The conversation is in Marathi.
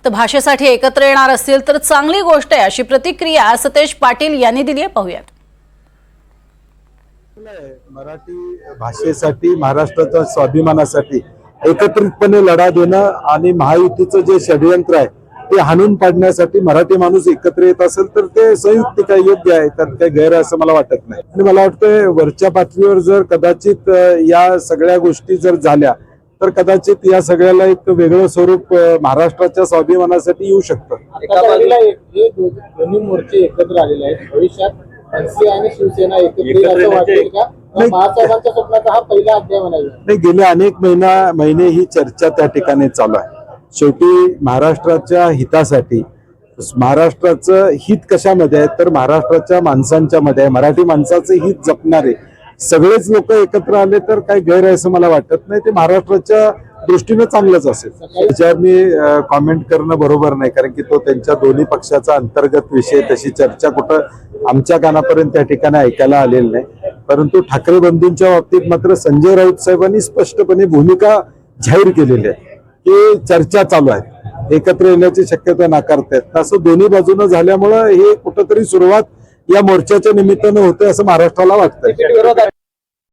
तर भाषेसाठी एकत्र येणार असतील तर चांगली गोष्ट आहे, अशी प्रतिक्रिया सतेज पाटील यांनी दिली आहे. पाहूयात. मराठी भाषेसाठी, महाराष्ट्राच्या स्वाभिमानासाठी एकत्रितपणे लढा देणं आणि महायुतीचं जे षडयंत्र आहे ते हाणून पाडण्यासाठी मराठी माणूस एकत्र येत असेल तर ते संयुक्तिक योग्य आहे, त्यात काही गैर आहे असं मला वाटत नाही. आणि मला वाटतं वरच्या पातळीवर जर कदाचित या सगळ्या गोष्टी जर झाल्या तर कदाचित या सगळ्याला एक वेगळं स्वरूप महाराष्ट्राच्या स्वाभिमानासाठी येऊ शकतं. दोन्ही मोर्चे एकत्र आलेले आहेत. भविष्यात मनसे आणि शिवसेना एकत्र असं वाटेल का? महासाहेबांच्या स्वप्नाचा हा पहिला अध्याय म्हणायचा. नाही, गेले अनेक महिने ही चर्चा त्या ठिकाणी चालू आहे. शेवटी महाराष्ट्राच्या हितासाठी, महाराष्ट्राचं हित कशामध्ये आहे तर महाराष्ट्राच्या माणसांच्या मध्ये आहे. मराठी माणसाचं हित जपणारे सगळेच लोक एकत्र आले तर काही गैर आहे असं मला वाटत नाही. ते महाराष्ट्राच्या दृष्टीने चांगलंच असेल. त्याच्यावर मी कॉमेंट करणं बरोबर नाही, कारण की तो त्यांच्या दोन्ही पक्षाचा अंतर्गत विषय, तशी चर्चा कुठं आमच्या कानापर्यंत त्या ठिकाणी ऐकायला आलेली नाही. परंतु ठाकरे बंधूंच्या बाबतीत मात्र संजय राऊत साहेबांनी स्पष्टपणे भूमिका जाहीर केलेली आहे की चर्चा चालू आहे, एकत्र येण्याची शक्यता नाकारतायत. असं दोन्ही बाजूनं झाल्यामुळं हे कुठंतरी सुरुवात या मोर्चाच्या निमित्तानं होते असं महाराष्ट्राला वाटतंय.